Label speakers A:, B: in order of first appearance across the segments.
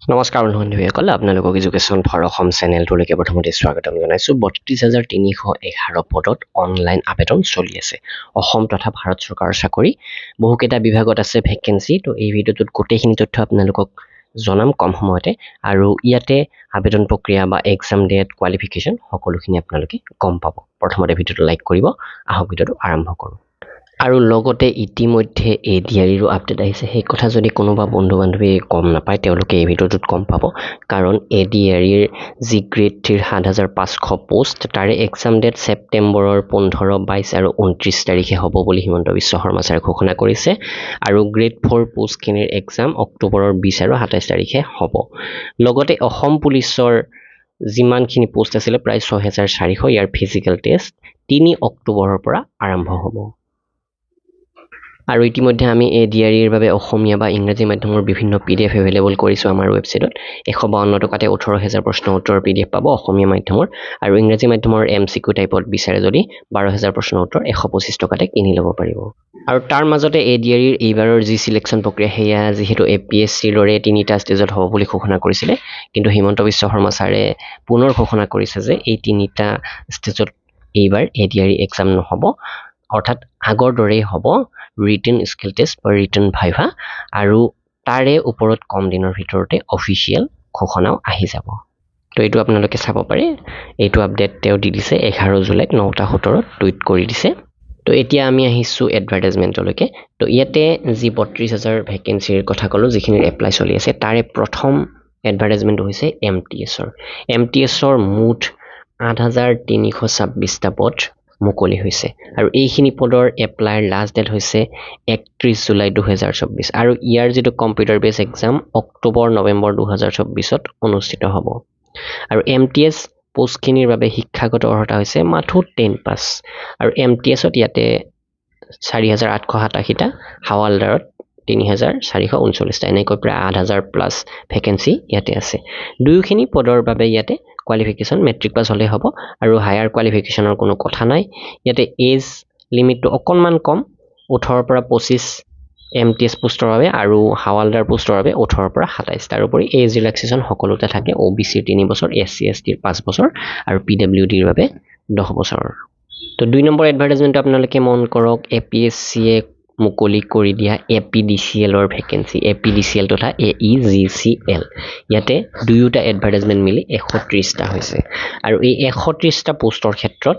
A: নমস্কাৰ বন্ধুসকল, আপোনালোকক এডুকেশ্যন ফৰ অসম চেনেলটোলৈকে প্ৰথমতে স্বাগতম জনাইছোঁ। ৩২,৩১১ পদত অনলাইন আবেদন চলি আছে। অসম তথা ভাৰত চৰকাৰৰ চাকৰি বহুকেইটা বিভাগত আছে ভেকেঞ্চি। তো এই ভিডিঅ'টোত গোটেইখিনি তথ্য আপোনালোকক জনাম কম সময়তে, আৰু ইয়াতে আবেদন প্ৰক্ৰিয়া বা এক্সাম ডেট, কোৱালিফিকেশ্যন সকলোখিনি আপোনালোকে গম পাব। প্ৰথমতে ভিডিঅ'টো লাইক কৰিব। আহক ভিডিঅ'টো আৰম্ভ কৰোঁ। আৰু লগতে ইতিমধ্যে ADREৰো আপডেট আহিছে। সেই কথা যদি কোনোবা বন্ধু বান্ধৱী গম নাপায়, তেওঁলোকে এই ভিডিঅ'টোত গম পাব। কাৰণ ADREৰ যি গ্ৰেড 3ৰ ৭,৫০০ পোষ্ট, তাৰে এক্সাম ডেট ছেপ্টেম্বৰৰ 15, 22 আৰু 29 তাৰিখে হ'ব বুলি হিমন্ত বিশ্ব শৰ্মা ছাৰে ঘোষণা কৰিছে। আৰু গ্ৰেড 4 পোষ্টখিনিৰ এক্সাম অক্টোবৰৰ 20 আৰু 27 তাৰিখে হ'ব। লগতে অসম পুলিচৰ যিমানখিনি পোষ্ট আছিলে প্ৰায় 6,৪০০, ইয়াৰ ফিজিকেল টেষ্ট 3 অক্টোবৰৰ পৰা আৰম্ভ হ'ব। আৰু ইতিমধ্যে আমি ADREৰ বাবে অসমীয়া বা ইংৰাজী মাধ্যমৰ বিভিন্ন PDF এভেইলেবল কৰিছোঁ আমাৰ ৱেবছাইটত। 152 টকাতে 18,000 প্ৰশ্ন উত্তৰৰ PDF পাব অসমীয়া মাধ্যমৰ, আৰু ইংৰাজী মাধ্যমৰ MCQ টাইপত বিচাৰে যদি 12,000 প্ৰশ্ন উত্তৰ 125 টকাতে কিনি ল'ব পাৰিব। আৰু তাৰ মাজতে ADREৰ এইবাৰৰ যি চিলেকশ্যন প্ৰক্ৰিয়া, সেয়া যিহেতু APSCৰ দৰে 3টা ষ্টেজত হ'ব বুলি ঘোষণা কৰিছিলে, কিন্তু হিমন্ত বিশ্ব শৰ্মা ছাৰে পুনৰ ঘোষণা কৰিছে যে এই 3টা ষ্টেজত এইবাৰ ADRE এক্সাম নহ'ব, অৰ্থাৎ আগৰ দৰেই হ'ব ৰিটেন স্কিল টেষ্ট বা ৰিটেন ভাইভা, আৰু তাৰে ওপৰত কম দিনৰ ভিতৰতে অফিচিয়েল ঘোষণাও আহি যাব। তো এইটো আপোনালোকে চাব পাৰে। এইটো আপডেট তেওঁ দি দিছে 11 জুলাইত 9:17 টুইট কৰি দিছে। তো এতিয়া আমি আহিছোঁ এডভাৰটাইজমেণ্টলৈকে। তো ইয়াতে যি 32,000 ভেকেঞ্চিৰ কথা ক'লোঁ, যিখিনিৰ এপ্লাই চলি আছে, তাৰে প্ৰথম এডভাৰটাইজমেণ্ট হৈছে MTSৰ। MTSৰ মুঠ 8,326টা পদ মুকলি হৈছে, আৰু এইখিনি পদৰ এপ্লাইৰ লাষ্ট ডেট হৈছে 31 জুলাই 2024, আৰু ইয়াৰ যিটো কম্পিউটাৰ বেছ এক্সাম অক্টোবৰ নৱেম্বৰ 2024ত অনুষ্ঠিত হ'ব। আৰু MTS পোষ্টখিনিৰ বাবে শিক্ষাগত অৰ্হতা হৈছে মাথো 10 পাছ। আৰু MTSত ইয়াতে 4,887টা, হাৱালদাৰত 3,439টা, এনেকৈ প্ৰায় 8,000+ ভেকেঞ্চি ইয়াতে আছে। দুয়োখিনি পদৰ বাবে ইয়াতে কোৱালিফিকেশ্যন মেট্ৰিক পাছ হ'লেই হ'ব, আৰু হায়াৰ কোৱালিফিকেশ্যনৰ কোনো কথা নাই। ইয়াতে এজ লিমিটটো অকণমান কম, 18 পৰা 25 MTS পোষ্টৰ বাবে, আৰু হাৱালদাৰ পোষ্টৰ বাবে 18 পৰা 27। তাৰোপৰি এজ ৰিলেক্সেশ্যন সকলোতে থাকে। OBCৰ 3 বছৰ, SC STৰ 5 বছৰ, আৰু PWDৰ বাবে 10 বছৰ। তো 2 নম্বৰ এডভাৰটাইজমেণ্টটো আপোনালোকে মন কৰক, APSCয়ে মুকলি কৰি দিয়া APDCLৰ ভেকেঞ্চি, APDCL তথা AEGCL। ইয়াতে দুয়োটা এডভাৰটাইজমেণ্ট মিলি 130টা হৈছে, আৰু এই 130টা পোষ্টৰ ক্ষেত্ৰত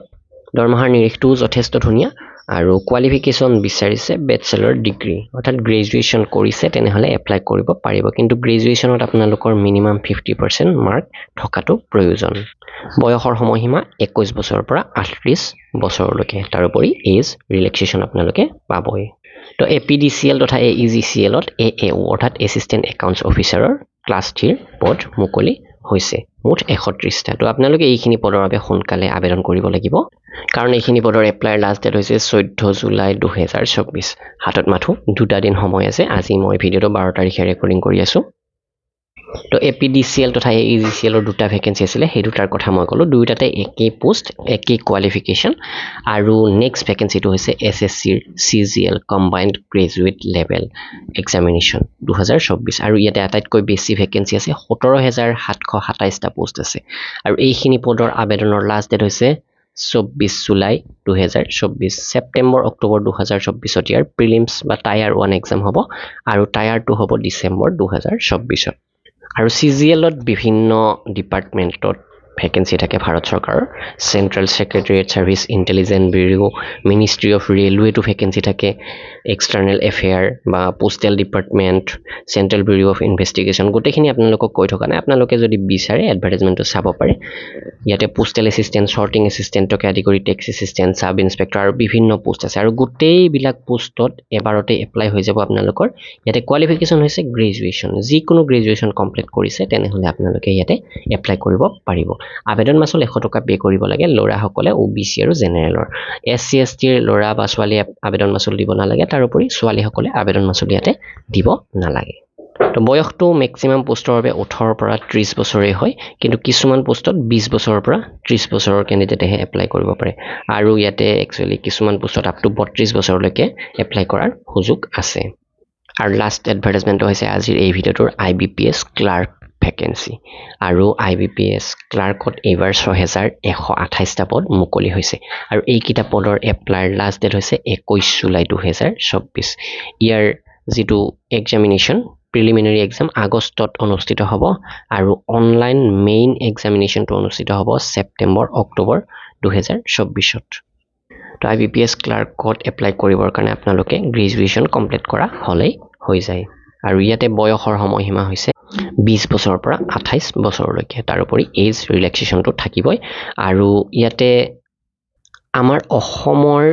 A: দৰমহাৰ নিৰিখটোও যথেষ্ট ধুনীয়া, আৰু কোৱালিফিকেশ্যন বিচাৰিছে বেচেলৰ ডিগ্ৰী, অৰ্থাৎ গ্ৰেজুৱেশ্যন কৰিছে তেনেহ'লে এপ্লাই কৰিব পাৰিব, কিন্তু গ্ৰেজুৱেশ্যনত আপোনালোকৰ মিনিমাম 50% মাৰ্ক থকাটো প্ৰয়োজন। বয়সৰ সময়সীমা 21 বছৰৰ পৰা 38 বছৰলৈকে। তাৰোপৰি এজ ৰিলেক্সেশ্যন আপোনালোকে পাবই। তো APDCL তথা AEGCLত AAO অৰ্থাৎ এছিষ্টেণ্ট একাউণ্টছ অফিচাৰৰ ক্লাছ 3ৰ পদ মুকলি হৈছে, মুঠ 130টা। তো আপোনালোকে এইখিনি পদৰ বাবে সোনকালে আবেদন কৰিব লাগিব, কাৰণ এইখিনি পদৰ এপ্লাইৰ লাষ্ট ডেট হৈছে 14 জুলাই 2024। হাতত মাথো 2টা দিন সময় আছে। আজি মই ভিডিঅ'টো 12 তাৰিখে ৰেকৰ্ডিং কৰি আছোঁ। তো APDCL তথা AEGCLৰ 2টা ভেকেঞ্চি আছিলে, সেই 2টাৰ কথা মই ক'লোঁ। দুয়োটাতে একেই পোষ্ট, একেই কোৱালিফিকেশ্যন। আৰু নেক্সট ভেকেঞ্চিটো হৈছে SSCৰ CGL combined graduate level examination 2024, আৰু ইয়াতে আটাইতকৈ বেছি ভেকেঞ্চি আছে, 17,727টা পোষ্ট আছে। আৰু এইখিনি পদৰ আবেদনৰ লাষ্ট ডেট হৈছে 24 জুলাই 2024। ছেপ্টেম্বৰ অক্টোবৰ 2024ত ইয়াৰ প্ৰিলিমছ বা টায়াৰ 1 এক্সাম হ'ব, আৰু টায়াৰ 2 হ'ব ডিচেম্বৰ 2024ত। আৰু CGLত বিভিন্ন ডিপাৰ্টমেণ্টত ভেকেঞ্চি থাকে ভাৰত চৰকাৰৰ। Central secretariat service, intelligence bureau, ministry of ৰেলৱেটো ভেকেঞ্চি থাকে, এক্সটাৰ্নেল এফেয়াৰ বা postal department, central bureau of investigation, গোটেইখিনি আপোনালোকক কৈ থকা নাই। আপোনালোকে যদি বিচাৰে এডভাৰটাইজমেণ্টটো চাব পাৰে। ইয়াতে পোষ্টেল এছিষ্টেণ্ট, শ্বৰ্টিং এছিষ্টেণ্টকে আদি কৰি টেক্স এছিষ্টেণ্ট, ছাব ইনস্পেক্টৰ আৰু বিভিন্ন পোষ্ট আছে, আৰু গোটেইবিলাক পোষ্টত এবাৰতে এপ্লাই হৈ যাব আপোনালোকৰ। ইয়াতে কোৱালিফিকেশ্যন হৈছে গ্ৰেজুৱেশ্যন, যিকোনো গ্ৰেজুৱেশ্যন কমপ্লিট কৰিছে তেনেহ'লে আপোনালোকে ইয়াতে এপ্লাই কৰিব পাৰিব। আবেদন মাচুল 100 টকা পে' কৰিব লাগে ল'ৰাসকলে, OBC আৰু জেনেৰেলৰ। SC STৰ ল'ৰা বা ছোৱালীয়ে আবেদন মাচুল দিব নালাগে, তাৰোপৰি ছোৱালীসকলে আবেদন মাচুল ইয়াতে দিব নালাগে। তো বয়সটো মেক্সিমাম পোষ্টৰ বাবে 18 পৰা 30 বছৰেই হয়, কিন্তু কিছুমান পোষ্টত 20 বছৰৰ পৰা 30 বছৰৰ কেণ্ডিডেটেহে এপ্লাই কৰিব পাৰে, আৰু ইয়াতে একচুৱেলি কিছুমান পোষ্টত আপ টু 32 বছৰলৈকে এপ্লাই কৰাৰ সুযোগ আছে। আৰু লাষ্ট এডভাৰটাইজমেণ্টটো হৈছে আজিৰ এই ভিডিঅ'টোৰ IBPS ক্লাৰ্ক ভেকেঞ্চি আৰু IBPS ক্লাৰ্কত এইবাৰ 6128টা পদ মুকলি হৈছে আৰু এইকেইটা পদৰ এপ্লাইৰ লাষ্ট ডেট হৈছে 21 জুলাই 2024 ইয়াৰ যিটো এক্সামিনেশ্যন প্ৰিলিমিনাৰী এক্সাম আগষ্টত অনুষ্ঠিত হ'ব আৰু অনলাইন মেইন এক্সামিনেশ্যনটো অনুষ্ঠিত হ'ব ছেপ্টেম্বৰ অক্টোবৰ 2024ত তো IBPS ক্লাৰ্কত এপ্লাই কৰিবৰ কাৰণে আপোনালোকে গ্ৰেজুৱেশ্যন কমপ্লিট কৰা হ'লেই হৈ যায় আৰু ইয়াতে বয়সৰ সময়সীমা হৈছে 20 বছৰৰ পৰা 28 বছৰলৈকে তাৰোপৰি এজ ৰিলেক্সেশ্যনটো থাকিবই আৰু ইয়াতে আমাৰ অসমৰ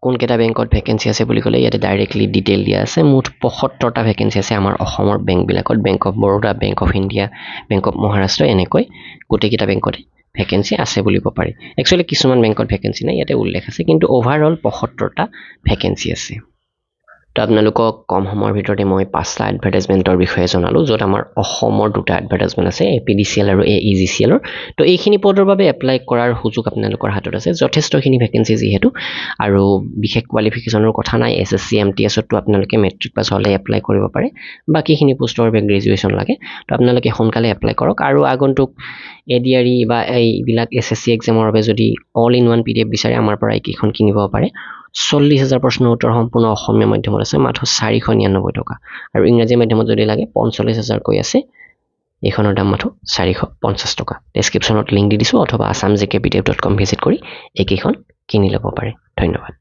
A: কোনকেইটা বেংকত ভেকেঞ্চি আছে বুলি ক'লে ইয়াতে ডাইৰেক্টলি ডিটেইল দিয়া আছে মুঠ 75টা ভেকেঞ্চি আছে আমাৰ অসমৰ বেংকবিলাকত bank of Baroda bank of India bank of Maharashtra এনেকৈ গোটেইকেইটা বেংকতে ভেকেঞ্চি আছে বুলিব পাৰি একচুৱেলি কিছুমান বেংকত ভেকেঞ্চি নাই ইয়াতে উল্লেখ আছে কিন্তু অভাৰঅল 75টা ভেকেঞ্চি আছে তো আপোনালোকক কম সময়ৰ ভিতৰতে মই 5টা এডভাৰটাইজমেণ্টৰ বিষয়ে জনালোঁ য'ত আমাৰ অসমৰ 2টা এডভাৰটাইজমেণ্ট আছে APDCL আৰু AEGCLৰ তো এইখিনি পদৰ বাবে এপ্লাই কৰাৰ সুযোগ আপোনালোকৰ হাতত আছে যথেষ্টখিনি ভেকেঞ্চি যিহেতু আৰু বিশেষ কোৱালিফিকেশ্যনৰ কথা নাই SSC MTSতো আপোনালোকে মেট্ৰিক পাছ হ'লে এপ্লাই কৰিব পাৰে বাকীখিনি পোষ্টৰ বাবে গ্ৰেজুৱেশ্যন লাগে তো আপোনালোকে সোনকালে এপ্লাই কৰক আৰু আগন্তুক ADRE বা এইবিলাক SSC এক্সামৰ বাবে যদি অল ইন ওৱান PDF বিচাৰে আমাৰ পৰা এইকেইখন কিনিব পাৰে 40,000 প্ৰশ্নৰ উত্তৰ সম্পূৰ্ণ অসমীয়া মাধ্যমত আছে মাত্ৰ 499 টকা আৰু ইংৰাজী মাধ্যমত যদি লাগে 45,000 কৈ আছে এইখনৰ দাম মাত্ৰ 450 টকা ডেছক্ৰিপশ্যনত লিংক দি দিছোঁ অথবা assamjkpdf.com ভিজিট কৰি এইকেইখন কিনি ল'ব পাৰে ধন্যবাদ